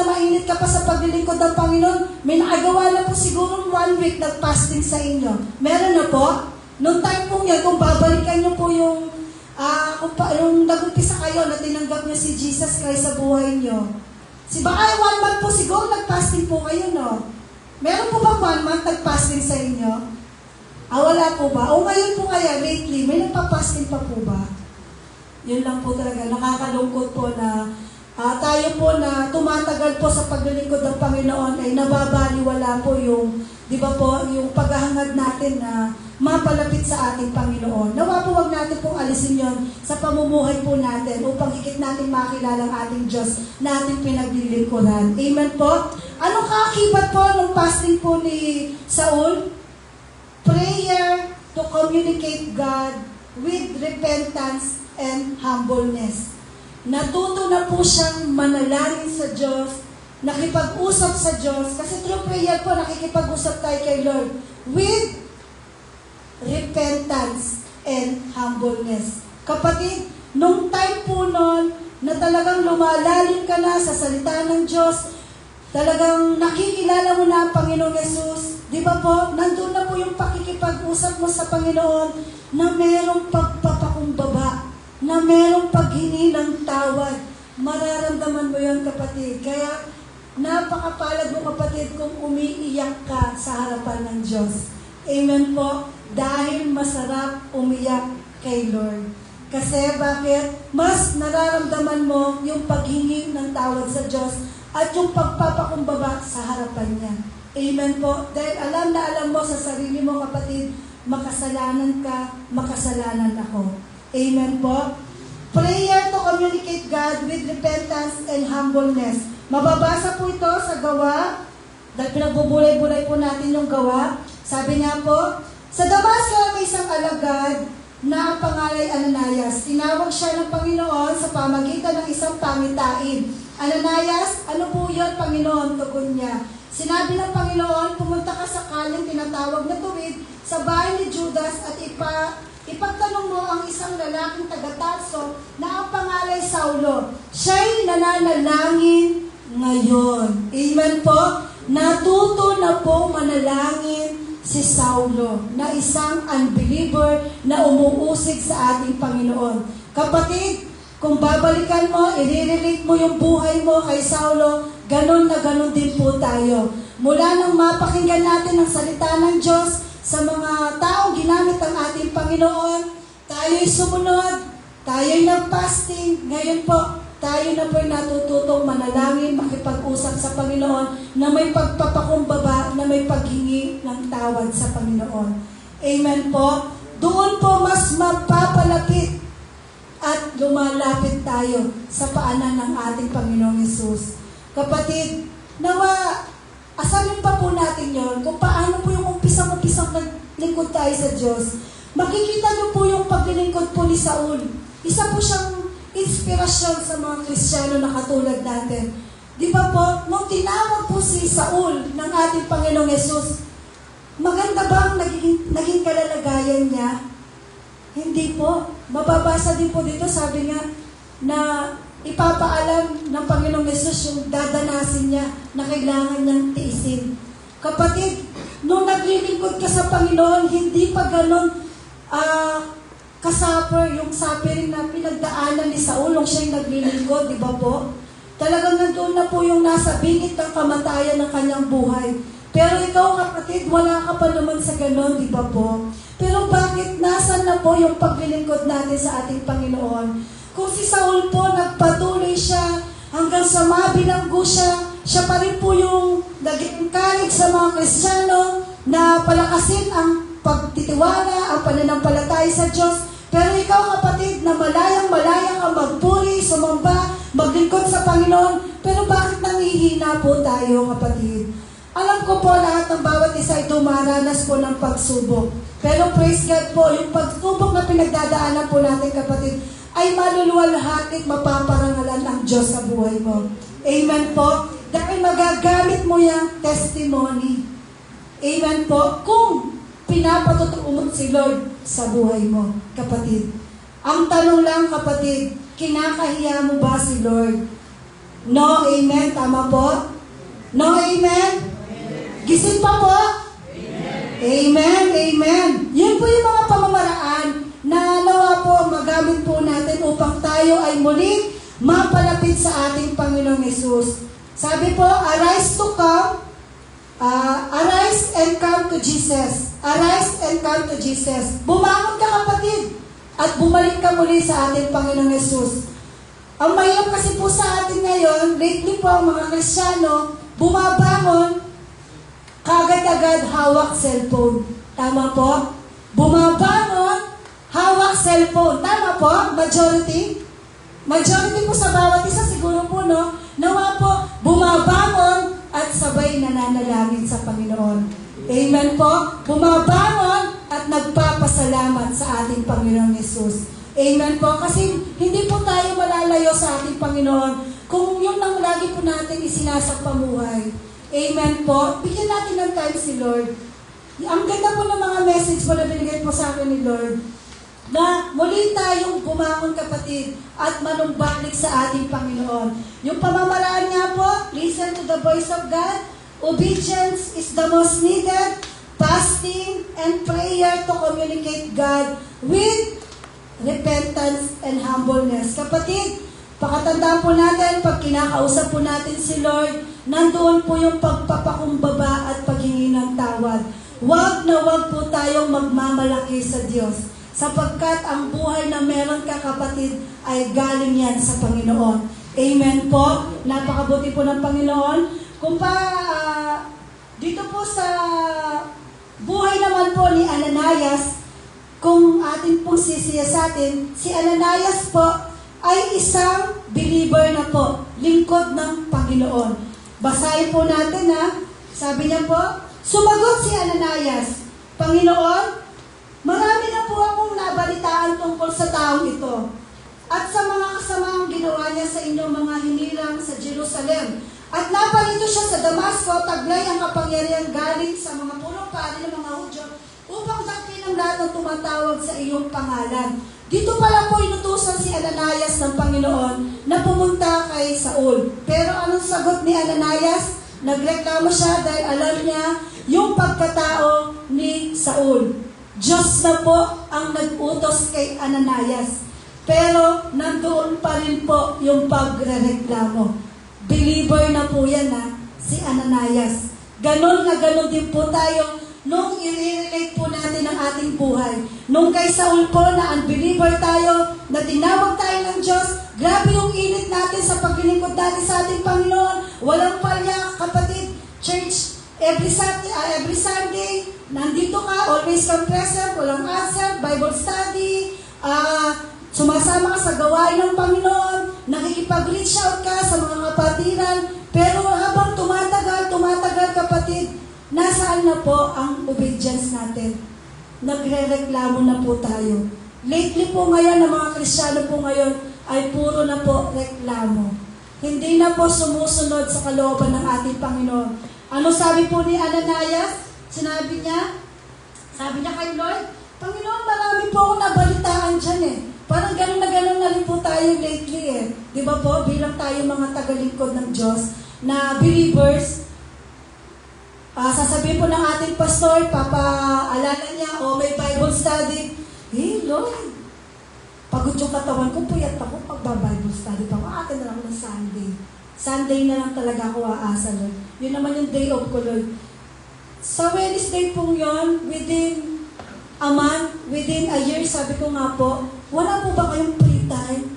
Speaker 1: ka pa sa paglilingkod ng Panginoon, may nakagawa na po siguro 1 week nag-fasting sa inyo. Meron na po. Nung time po yun, kung babalikan nyo po yung nung nag-umpisa kayo na tinanggap nyo si Jesus Christ sa buhay nyo. Baka 1 month po siguro nag-fasting po kayo, no? Meron po ba 1 month nag-fasting sa inyo? Wala po ba? O ngayon po kaya, lately, may nagpa-fasting pa po ba? Yun lang po talaga. Nakakalungkot po na tayo po na tumatagal po sa paglilingkod ng Panginoon ay nababaliwala po yung, di ba po, yung paghahangad natin na mapalapit sa ating Panginoon. Nawa po huwag natin pong alisin yon sa pamumuhay po natin upang higit natin makilala ang ating Diyos na ating pinaglilingkuran. Amen po? Anong kaakibat po ng fasting po ni Saul? Prayer to communicate God with repentance and humbleness. Natuto na po siyang manalangin sa Diyos, nakipag-usap sa Diyos, kasi through prayer po, nakikipag-usap tayo kay Lord with repentance and humbleness. Kapatid, nung time po nun, na talagang lumalalim ka na sa salita ng Diyos, talagang nakikilala mo na ang Panginoong Yesus. Di ba po, nandun na po yung pakikipag-usap mo sa Panginoon na merong pagpapakumbaba, na merong paghingi ng tawad. Mararamdaman mo yun, kapatid. Kaya, napakapalad mo, kapatid, kung umiiyak ka sa harapan ng Diyos. Amen po. Dahil masarap umiyak kay Lord. Kasi bakit? Mas nararamdaman mo yung paghingi ng tawad sa Diyos at yung pagpapakumbaba sa harapan niya. Amen po. Dahil alam na alam mo sa sarili mo, kapatid, makasalanan ka, makasalanan ako. Amen po. Prayer to communicate God with repentance and humbleness. Mababasa po ito sa Gawa, dahil pinagbubulay-bulay po natin yung Gawa. Sabi nga po, sa Damasco may isang alagad na ang pangalay Ananias. Tinawag siya ng Panginoon sa pamagitan ng isang pangitain. Ananias, ano po yun, Panginoon? Tugon niya. Sinabi ng Panginoon, pumunta ka sa kaling tinatawag na tuwid sa bahay ni Judas at ipagtanong mo ang isang lalaking taga-Tarso na ang pangalay Saulo. Siya'y nananalangin ngayon. Amen po? Natuto na po manalangin si Saulo na isang unbeliever na umuusig sa ating Panginoon. Kapatid, kung babalikan mo, i-relate mo yung buhay mo kay Saulo, ganon na ganon din po tayo. Mula nang mapakinggan natin ang salita ng Diyos sa mga taong ginamit ang ating Panginoon, tayo'y sumunod, tayo'y nag-fasting, ngayon po, tayo na po'y natututong manalangin, makipag-usap sa Panginoon na may pagpapakumbaba, na may paghingi ng tawad sa Panginoon. Amen po. doon po mas mapapalapit at lumalapit tayo sa paanan ng ating Panginoong Hesus. Kapatid, nawa, asamin pa po natin yon kung paano po yung umpisang naglingkod tayo sa Diyos. Makikita niyo po yung paglilingkod po ni Saul. Isa po siyang inspirasyon sa mga Kristiyano na katulad natin. Di ba po, nung tinawag po si Saul ng ating Panginoong Hesus, maganda bang naging kalalagayan niya? Hindi po. Mababasa din po dito, sabi nga, na ipapaalam ng Panginoong Hesus yung dadanasin niya na kailangan niyang tiisin. Kapatid, nung naglilingkod ka sa Panginoon, hindi pa ganon kasuffer yung suffering na pinagdaanan ni Saul nung siya'y naglilingkod, di ba po? Talagang nandun na po yung nasa bingit ng kamatayan ng kanyang buhay. Pero ikaw, kapatid, wala ka pa naman sa ganon, di ba po? Pero bakit nasan na po yung paglilingkod natin sa ating Panginoon? Kung si Saul po, nagpatuloy siya hanggang sa mabilanggo siya, siya pa rin po yung naging kalig sa mga Kristiyano na palakasin ang pagtitiwala, ang pananampalataya sa Diyos. Pero ikaw, kapatid, na malayang-malaya kang magpuri, sumamba, maglingkod sa Panginoon, pero bakit nangihina po tayo, kapatid? Alam ko po lahat ng bawat isa ay dumaranas po ng pagsubok. Pero praise God po, yung pagsubok na pinagdadaanan po natin, kapatid, ay maluluwalhati at mapaparangalan ang Diyos sa buhay mo. Amen po? Dahil magagamit mo yung testimony. Amen po? Kung pinapatutuo mo si Lord sa buhay mo, kapatid. Ang tanong lang, kapatid, kinakahiya mo ba si Lord? No, amen? Tama po? No, amen? Gising pa po? Amen, amen. Yun po yung mga pamamaraan na nawa po magamit po natin upang tayo ay muli mapalapit sa ating Panginoong Hesus. Sabi po, arise and come to Jesus. Arise and come to Jesus. Bumangon ka, kapatid, at bumalik ka muli sa ating Panginoong Hesus. Ang mahirap kasi po sa atin ngayon, lately po ang mga Kristiyano, bumabangon, kagad-agad hawak cellphone. Tama po? Bumabangon, hawak cellphone. Tama po? Majority? Majority po sa bawat isa siguro po, no? Nawa po, bumabangon at sabay nananalangin sa Panginoon. Amen po? Bumabangon at nagpapasalamat sa ating Panginoong Hesus. Amen po? Kasi hindi po tayo malalayo sa ating Panginoon kung yun ang lagi po natin isinasagpamuhay. Amen po? Bigyan natin ng time si Lord. Ang ganda po ng mga message po na binigay po sa akin ni Lord, na muli tayong bumangon, kapatid, at manumbalik sa ating Panginoon. Yung pamamaraan nga po, listen to the voice of God. Obedience is the most needed. Fasting and prayer to communicate God with repentance and humbleness. Kapatid, pakatandaan po natin, pag kinakausap po natin si Lord, nandoon po yung pagpapakumbaba at paghingi ng tawad. Huwag na huwag po tayong magmamalaki sa Diyos, sapagkat ang buhay na meron ka, kapatid, ay galing yan sa Panginoon. Amen po? Napakabuti po ng Panginoon. Kung dito po sa buhay naman po ni Ananias, kung atin pong sisiyasatin, si Ananias po ay isang believer na po, lingkod ng Panginoon. Basahin po natin, ha. Sabi niya po, sumagot si Ananias, Panginoon, marami na po akong nabalitaan tungkol sa taong ito at sa mga kasamaang ginawa niya sa inyong mga hinirang sa Jerusalem. At naparito siya sa Damasco, taglay ang kapangyarihan galing sa mga punong pari ng mga Hudyo upang dakpin ang lahat ng tumatawag sa iyong pangalan. Dito pala po inutusan si Ananias ng Panginoon na pumunta kay Saul. Pero anong sagot ni Ananias? Nagreklamo siya dahil alam niya yung pagkatao ni Saul. Diyos na po ang nag-utos kay Ananias. Pero nandoon pa rin po yung pagrereklamo. Believer na po yan, ha, si Ananias. Ganon na ganon din po tayo nung i-relate po natin ang ating buhay. Nung kay Saul po na unbeliever tayo, na tinawag tayo ng Diyos, grabe yung init natin sa paglilingkod natin sa ating Panginoon. Walang palya, kapatid. Church, every Sunday, nandito ka, always kang present, walang absent, Bible study, sumasama ka sa gawain ng Panginoon, nakikipag-reach out ka sa mga kapatiran, pero habang tumatagal kapatid, nasaan na po ang obedience natin? Nagre-reklamo na po tayo. Lately po ngayon, ang mga Kristiyano po ngayon ay puro na po reklamo. Hindi na po sumusunod sa kalooban ng ating Panginoon. Ano sabi po ni Ananias? Sabi niya kay Lord, Panginoon, marami po akong nabalitaan dyan eh. Parang gano'n na rin po tayo lately eh. Di ba po, bilang tayo mga tagalingkod ng Diyos, na believers, sasabihin po ng ating pastor, papaalala niya, may Bible study. Hey, Lord, pagod yung katawan ko, puyat ako, pagba-Bible study pa ako. Akin na lang ng Sunday. Sunday na lang talaga ako aasa, Lord. Yun naman yung day off ko, Lord. Sa Wednesday pong yun, within a month, within a year, sabi ko nga po, wala po ba kayong free time?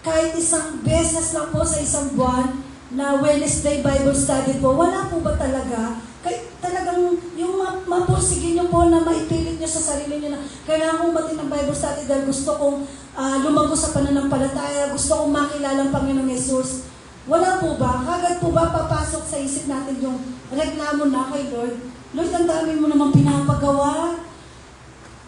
Speaker 1: Kahit isang beses lang po sa isang buwan na Wednesday Bible study po, wala po ba talaga? Kahit talagang yung mapursigin nyo po na maipilit nyo sa sarili nyo na kailangan kong batin ng Bible study dahil gusto kong lumago sa pananampalataya, gusto kong makilala ang Panginoong Yesus. Wala po ba? Kagad po ba papasok sa isip natin yung reklamo na kay Lord? Lord, ang dami mo naman pinapagawa.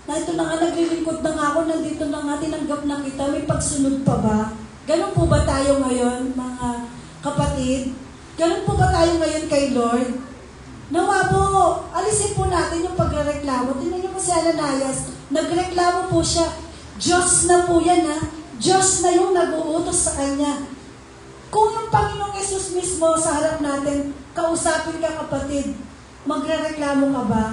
Speaker 1: Na ito na nga, naglilingkod na nga ako, nandito na nga, tinanggap na kita, may pagsunod pa ba? Ganun po ba tayo ngayon, mga kapatid? Ganun po ba tayo ngayon kay Lord? Nawa po, alisin po natin yung pagreklamo. Tingnan niyo po si Ananias, nagreklamo po siya. Diyos na po yan ha. Diyos na yung nag-uutos sa kanya. Kung yung Panginoong Yesus mismo sa harap natin, kausapin ka kapatid, magrereklamo ka ba?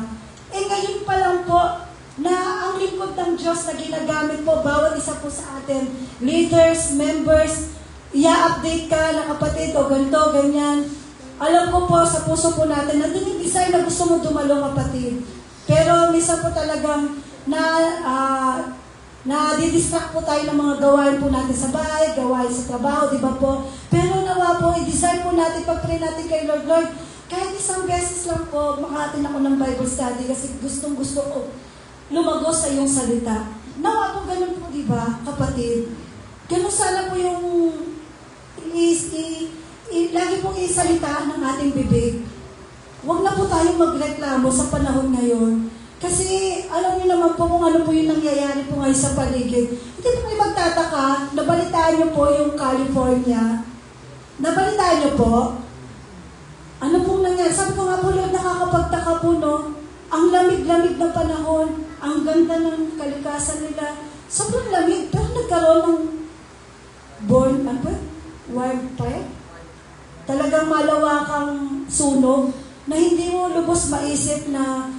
Speaker 1: Ngayon pa lang po, na ang lingkod ng Diyos na ginagamit po, bawat isa po sa atin, leaders, members, i-update ka na kapatid, o ganito, ganyan. Alam ko po, sa puso po natin, nandun yung design na gusto mo dumalo kapatid. Pero minsan po talagang didistract po tayo ng mga gawain po natin sa bahay, gawain sa trabaho, di ba po? Pero nawa po, i-design po natin, pag-pray natin kay Lord, Lord, kahit isang beses lang po, makatin ako ng Bible study kasi gustong-gusto ko lumago sa iyong salita. Nawa po ganun po, di ba, kapatid? Ganun sana po yung lagi pong isalita ng ating bibig. Huwag na po tayong magreklamo sa panahon ngayon. Kasi alam niyo naman po kung ano po yung nangyayari po ngayon sa paligid. Hindi po kayo magtataka, nabalitaan niyo po yung California. Nabalitaan niyo po? Ano pong nangyayari? Sabi ko nga po, Lord, nakakapagtaka po, no? Ang lamig-lamig ng panahon, ang ganda ng kalikasan nila. Sobrang lamig, pero nagkaroon ng wildfire. Talagang malawakang sunog na hindi mo lubos maisip na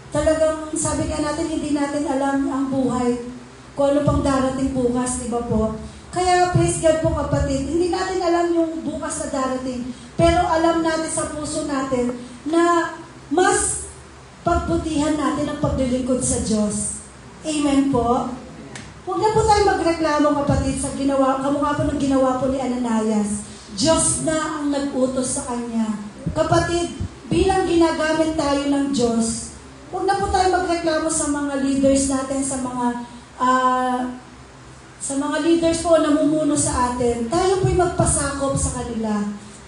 Speaker 1: talagang sabi nga natin, hindi natin alam ang buhay. Kung ano pang darating bukas, di ba po? Kaya praise God po kapatid, hindi natin alam yung bukas na darating. Pero alam natin sa puso natin na mas pagbutihan natin ang paglilingkod sa Diyos. Amen po? Huwag na po tayo magreklamo kapatid sa kamukha po ng ginawa po ni Ananias. Diyos na ang nag-utos sa kanya. Kapatid, bilang ginagamit tayo ng Diyos, huwag na po tayo magreklamo sa mga leaders natin, sa mga leaders po na namumuno sa atin. Tayo po'y magpasakop sa kanila.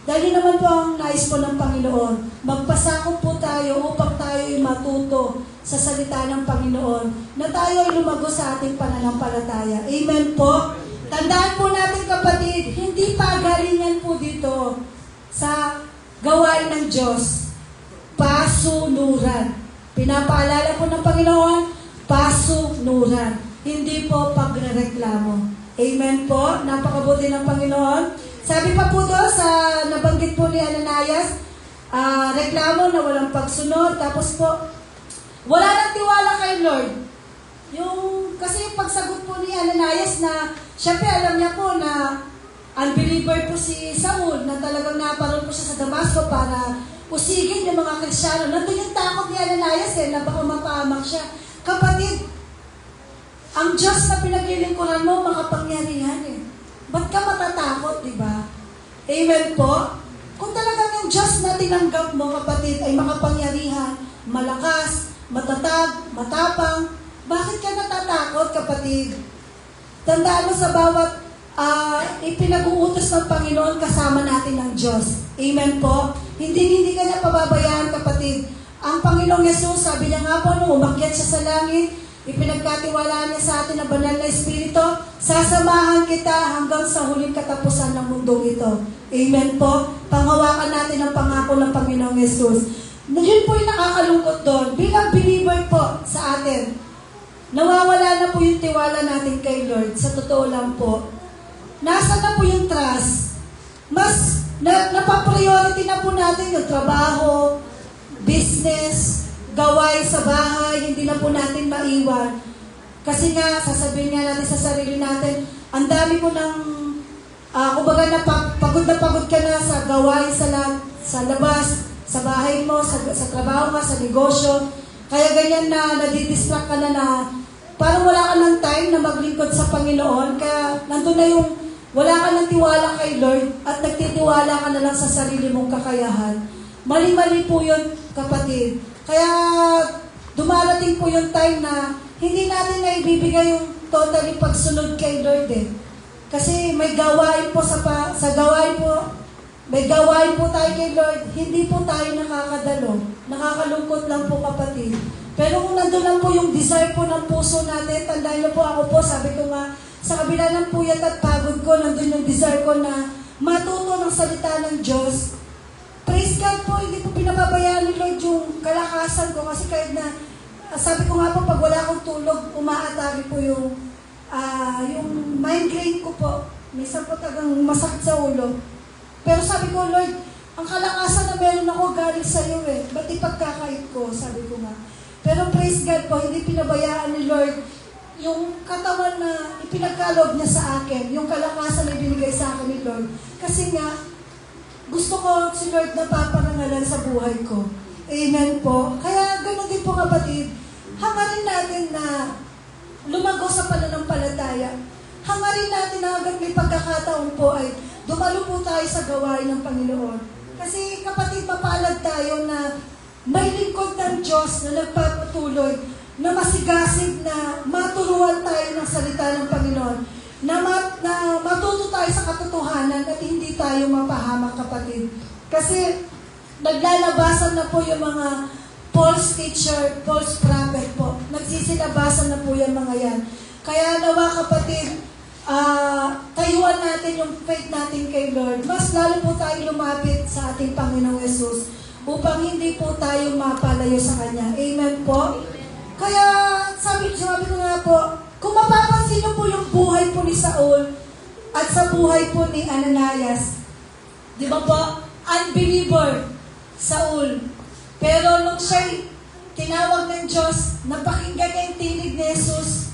Speaker 1: Dahil naman po ang nais po ng Panginoon, magpasakop po tayo upang tayo ay matuto sa salita ng Panginoon, na tayo ay lumago sa ating pananampalataya. Amen po? Tandaan po natin kapatid, hindi pagalingan po dito sa gawain ng Diyos. Pasunuran. Pinapaalala po ng Panginoon, pasunuran. Hindi po pagrereklamo. Amen po? Napakabuti ng Panginoon. Sabi pa po doon sa nabanggit po ni Ananias, reklamo na walang pagsunod, tapos po, wala nang tiwala kay Lord. Kasi yung pagsagot po ni Ananias na, syempre alam niya po na unbeliever po si Saul, na talagang naparoon po siya sa Damasco para usigin yung mga Kristiyano. Nandun yung takot ni Ananias na baka mapahamak siya. Kapatid, ang Diyos na pinaglilingkuran mo, makapangyarihan Ba't ka matatakot, di ba? Amen po? Kung talagang yung Diyos na tinanggap mo, kapatid, ay makapangyarihan, malakas, matatag, matapang. Bakit ka natatakot, kapatid? Tandaan mo sa bawat ipinag-uutos ng Panginoon, kasama natin ng Diyos. Amen po? Hindi ka niya pababayaan, kapatid. Ang Panginoong Yesus, sabi niya nga po, nung umakyat siya sa langit, ipinagkatiwalaan niya sa atin ang banal na Espiritu, sasamahan kita hanggang sa huling katapusan ng mundong ito. Amen po? Panghawakan natin ang pangako ng Panginoong Yesus. Yun po yung nakakalungkot doon. Bilang believer po sa atin, nawawala na po yung tiwala natin kay Lord. Sa totoo lang po. Nasaan na po yung trust? Mas napapriority na po natin yung trabaho, business, gawain sa bahay, hindi na po natin maiwan. Kasi nga, sasabihin nga natin sa sarili natin, ang dami mo ng, kumbaga pagod na pagod ka na sa gawain sa labas, sa bahay mo, sa trabaho mo, sa negosyo. Kaya ganyan na nadidistract ka na parang wala ka ng time na maglingkod sa Panginoon. Kaya nandun na yung wala ka ng tiwala kay Lord at nagtitiwala ka na lang sa sarili mong kakayahan. Mali-mali po yun, kapatid. Kaya dumarating po yung time na hindi natin na ibibigay yung totally pagsunod kay Lord eh. Kasi may gawain po may gawain po tayo kay Lord, hindi po tayo nakakadalo. Nakakalungkot lang po, kapatid. Pero kung nandun lang po yung desire po ng puso natin, tandaan niyo po, ako po, sabi ko nga, sa kabila ng puyat at pagod ko, nandun yung desire ko na matuto ng salita ng Diyos. Praise God po, hindi po pinababayaan ni Lord yung kalakasan ko. Kasi kahit na, sabi ko nga po, pag wala akong tulog, umaatake po yung migraine ko po. Minsan po tagang masakit sa ulo. Pero sabi ko, Lord, ang kalakasan na meron ako galing sa iyo eh. Ba't ipagkakait ko? Sabi ko nga. Pero praise God po, hindi pinabayaan ni Lord yung katawan na ipinagkaloob niya sa akin, yung kalakasan na binigay sa akin ni Lord. Kasi nga, gusto ko si Lord na paparangalan sa buhay ko. Amen po. Kaya ganoon din po, kapatid, hangarin natin na lumago sa pananampalataya. Hangarin natin na hanggang may pagkakataon po ay dumalo po tayo sa gawain ng Panginoon. Kasi kapatid, mapalad tayo na may lingkod ng Diyos na nagpapatuloy, na masigasig na maturuan tayo ng salita ng Panginoon, na matuto tayo sa katotohanan at hindi tayo mapahamak, kapatid. Kasi naglalabasan na po yung mga false teacher, false prophet po. Nagsisilabasan na po yung mga yan. Kaya nawa, kapatid, tayuan natin yung faith natin kay Lord. Mas lalo po tayo lumapit sa ating Panginoong Yesus upang hindi po tayo mapalayo sa Kanya. Amen po? Kaya sabi ko nga po, kung mapapansin niyo po yung buhay po ni Saul at sa buhay po ni Ananias, di ba po, unbeliever, Saul. Pero nung siya'y tinawag ng Diyos, napakinggan niya yung tinig ni Jesus,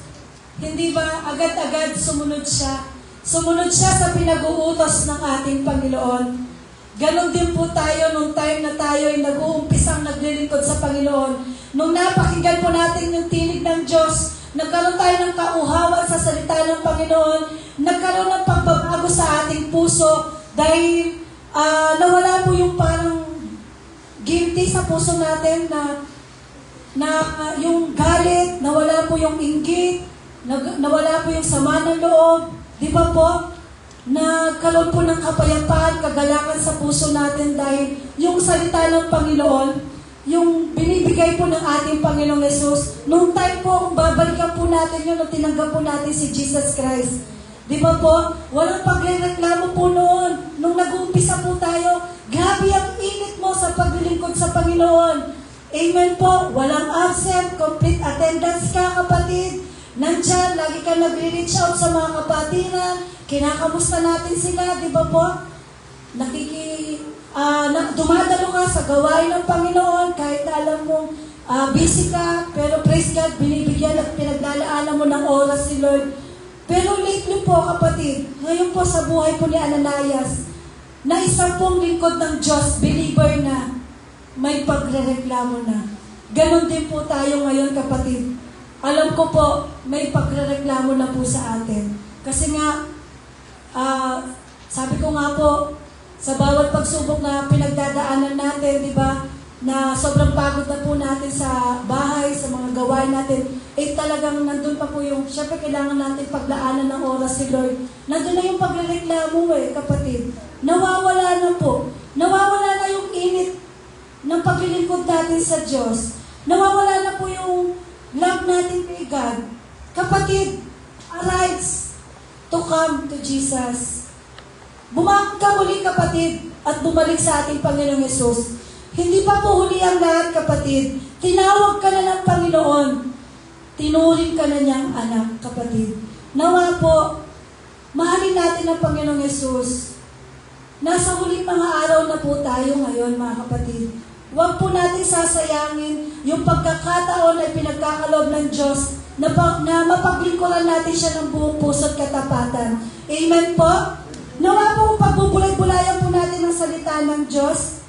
Speaker 1: hindi ba agad-agad sumunod siya? Sumunod siya sa pinag-uutos ng ating Panginoon. Ganon din po tayo nung time na tayo ay nag-uumpisang naglilingkod sa Panginoon. Nung napakinggan po natin yung tinig ng Diyos, nagkaroon tayo ng kauhawan sa salita ng Panginoon, nagkaroon ng pagbabago sa ating puso dahil nawala po yung parang guilty sa puso natin na yung galit, nawala po yung inggit, nawala po yung sama ng loob. Di ba po? Nagkaroon po ng kapayapaan, kagalakan sa puso natin dahil yung salita ng Panginoon, yung binibigay po ng ating Panginoong Yesus, nung time po, kung babalikan po natin yun, nung tinanggap po natin si Jesus Christ. Di ba po? Walang pagrereklamo po noon. Nung nag-uumpisa po tayo, grabe ang init mo sa paglilingkod sa Panginoon. Amen po. Walang absent, complete attendance ka, kapatid. Nandyan, lagi ka nag-reach out sa mga kapatiran, kinakamusta natin sila, di ba po? Dumadalo ka sa gawain ng Panginoon, kahit na alam mong busy ka, pero praise God, binibigyan at pinaglalaanan mo ng oras si Lord. Pero lately po, kapatid, ngayon po sa buhay po ni Ananias, na isang pong lingkod ng Diyos, believer na, may pagrereklamo na. Ganon din po tayo ngayon, kapatid. Alam ko po, may pagrereklamo na po sa atin. Kasi nga, sabi ko nga po, sa bawat pagsubok na pinagdadaanan natin, di ba, na sobrang pagod na po natin sa bahay, sa mga gawain natin, talagang nandun pa po yung, syempre kailangan natin paglaanan ng oras si Lord. Nandun na yung pagrereklamo kapatid. Nawawala na po. Nawawala na yung init ng paglilingkod natin sa Diyos. Nawawala na po yung love natin kay God. Kapatid, arise to come to Jesus. Bumakot ka muli kapatid at bumalik sa ating Panginoong Yesus. Hindi pa po huli ang lahat kapatid. Tinawag ka na ng Panginoon. Tinuring ka na niyang anak kapatid. Nawa po, mahalin natin ang Panginoong Yesus. Nasa huling mga araw na po tayo ngayon mga kapatid. Huwag po natin sasayangin yung pagkakataon ay pinagkakaloob ng Diyos na mapaglingkuran natin siya ng buong puso at katapatan. Amen po? Nawa po pagbubulay-bulayan po natin ang salita ng Diyos.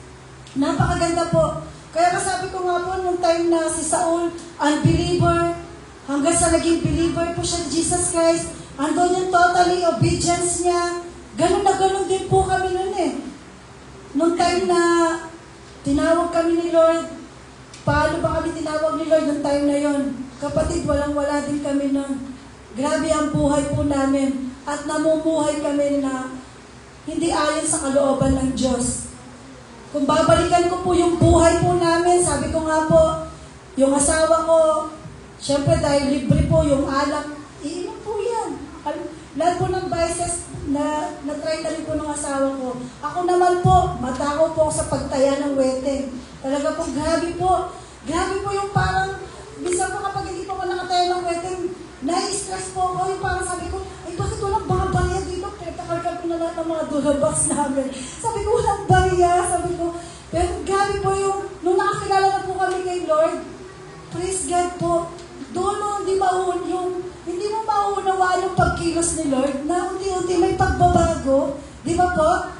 Speaker 1: Napakaganda po. Kaya kasabi ko nga po, nung time na si Saul, unbeliever, hanggang sa naging believer po siya Jesus Christ, andun yung totally obedience niya. Ganun na ganun din po kami nun Nung time na tinawag kami ni Lord, paano ba kami tinawag ni Lord nung time na yon? Kapatid, walang-wala din kami nun. Grabe ang buhay po namin at namumuhay kami na hindi ayon sa kalooban ng Diyos. Kung babalikan ko po yung buhay po namin, sabi ko nga po, yung asawa ko, syempre dahil libre po yung alak, iinom po yan. Lahat po ng vices na try na rin po ng asawa ko. Ako naman po, matakaw po ako sa pagtaya ng wedding. Talaga po, grabe po yung parang, bisa po kapag hindi po ako nakataya ng wedding, nai-stress po ako, yung parang sabi ko, ay bakit walang mga barya dito? Pinagkakalkal ko na lahat ng mga durabas namin. Sabi ko, walang barya, sabi ko. Pero grabe po yung, nung nakakilala na po kami kay Lord, praise God po, doon mo hindi mo mauunawaan yung pagkilos ni Lord, na unti-unti may pagbabago. Di ba po?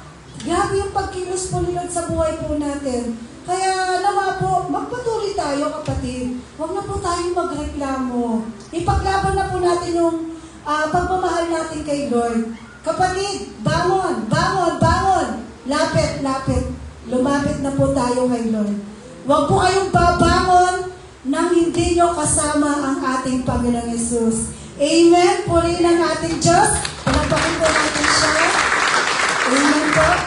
Speaker 1: Grabe yung pagkilos po ni Lord sa buhay po natin. Kaya nawa po, magpatuloy tayo kapatid. Huwag na po tayong magreklamo. Ipaglaban na po natin yung pagmamahal natin kay Lord. Kapatid, bangon, bangon, bangon. Lapit, lapit. Lumapit na po tayo kay Lord. Huwag po kayong babangon nang hindi nyo kasama ang ating Panginoong Yesus. Amen. Purihin ang ating Diyos. Panapakin po natin siya. Amen po.